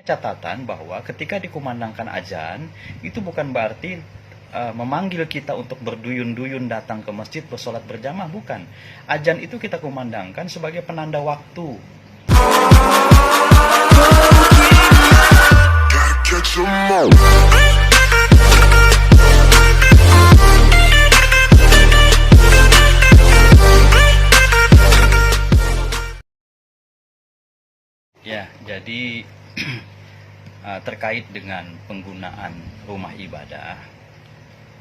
Catatan bahwa ketika dikumandangkan azan, itu bukan berarti memanggil kita untuk berduyun-duyun datang ke masjid bersolat berjamaah, bukan. Azan itu kita kumandangkan sebagai penanda waktu. Ya, jadi terkait dengan penggunaan rumah ibadah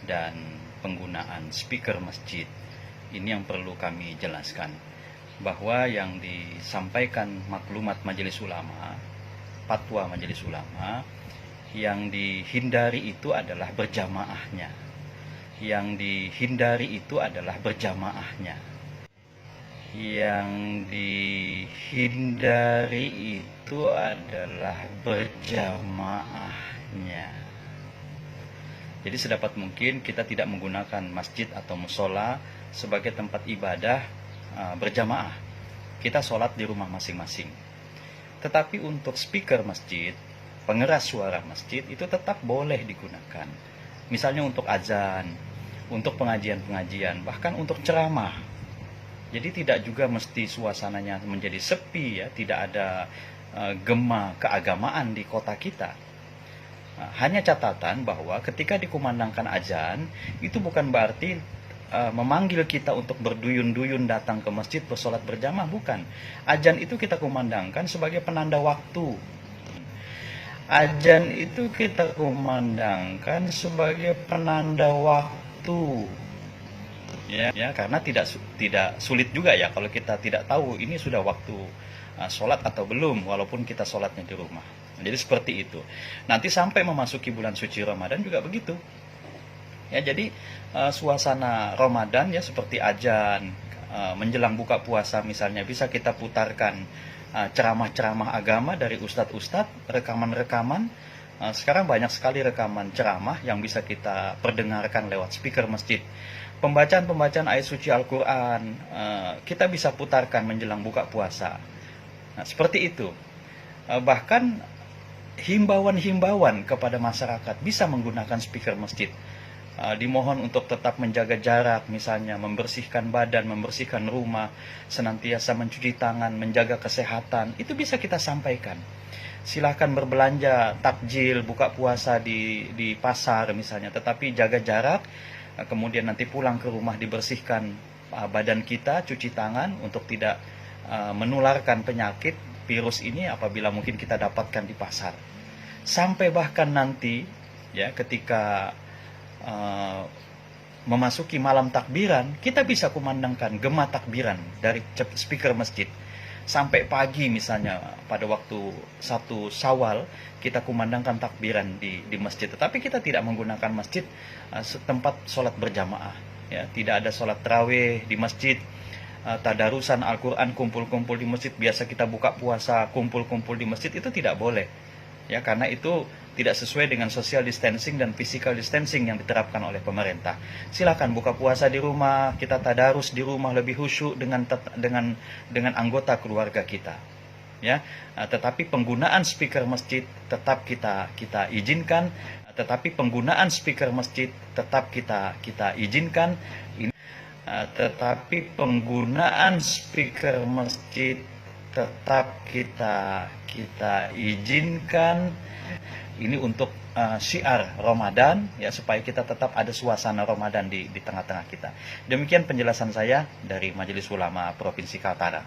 dan penggunaan speaker masjid, ini yang perlu kami jelaskan, bahwa yang disampaikan maklumat Majelis Ulama, fatwa Majelis Ulama, yang dihindari itu adalah berjamaahnya. Yang dihindari itu adalah berjamaahnya. Yang dihindari itu adalah berjamaahnya. Jadi sedapat mungkin kita tidak menggunakan masjid atau musola sebagai tempat ibadah berjamaah. Kita sholat di rumah masing-masing. Tetapi untuk speaker masjid, pengeras suara masjid itu tetap boleh digunakan. Misalnya untuk azan, untuk pengajian-pengajian, bahkan untuk ceramah. Jadi tidak juga mesti suasananya menjadi sepi, ya, tidak ada gema keagamaan di kota kita. Hanya catatan bahwa ketika dikumandangkan azan, itu bukan berarti memanggil kita untuk berduyun-duyun datang ke masjid bersolat berjamaah, bukan. Azan itu kita kumandangkan sebagai penanda waktu. Azan itu kita kumandangkan sebagai penanda waktu. Ya, karena tidak sulit juga ya kalau kita tidak tahu ini sudah waktu sholat atau belum, walaupun kita sholatnya di rumah. Jadi seperti itu. Nanti sampai memasuki bulan suci Ramadan juga begitu. Ya, jadi suasana Ramadan ya seperti azan, menjelang buka puasa misalnya bisa kita putarkan ceramah-ceramah agama dari ustadz-ustadz, rekaman-rekaman. Sekarang banyak sekali rekaman ceramah yang bisa kita perdengarkan lewat speaker masjid. Pembacaan-pembacaan ayat suci Al-Quran kita bisa putarkan menjelang buka puasa. Nah, seperti itu. Bahkan himbauan-himbauan kepada masyarakat bisa menggunakan speaker masjid. Dimohon untuk tetap menjaga jarak, misalnya membersihkan badan, membersihkan rumah, senantiasa mencuci tangan, menjaga kesehatan. Itu bisa kita sampaikan. Silahkan berbelanja takjil buka puasa di pasar misalnya, tetapi jaga jarak. Kemudian nanti pulang ke rumah dibersihkan badan kita, cuci tangan untuk tidak menularkan penyakit virus ini apabila mungkin kita dapatkan di pasar. Sampai bahkan nanti ya ketika memasuki malam takbiran, kita bisa kumandangkan gema takbiran dari speaker masjid. Sampai pagi misalnya pada waktu 1 Syawal kita kumandangkan takbiran di masjid, tetapi kita tidak menggunakan masjid tempat sholat berjamaah, ya. Tidak ada sholat tarawih di masjid, tadarusan Al-Quran kumpul-kumpul di masjid, biasa kita buka puasa kumpul-kumpul di masjid, itu tidak boleh, ya, karena itu tidak sesuai dengan social distancing dan physical distancing yang diterapkan oleh pemerintah. Silakan buka puasa di rumah, kita tadarus di rumah lebih khusyuk dengan anggota keluarga kita, ya. Tetapi penggunaan speaker masjid tetap kita izinkan. Tetapi penggunaan speaker masjid tetap kita izinkan. Tetapi penggunaan speaker masjid tetap kita izinkan. Ini untuk syiar Ramadan, ya, supaya kita tetap ada suasana Ramadan di tengah-tengah kita. Demikian penjelasan saya dari Majelis Ulama Provinsi Kaltara.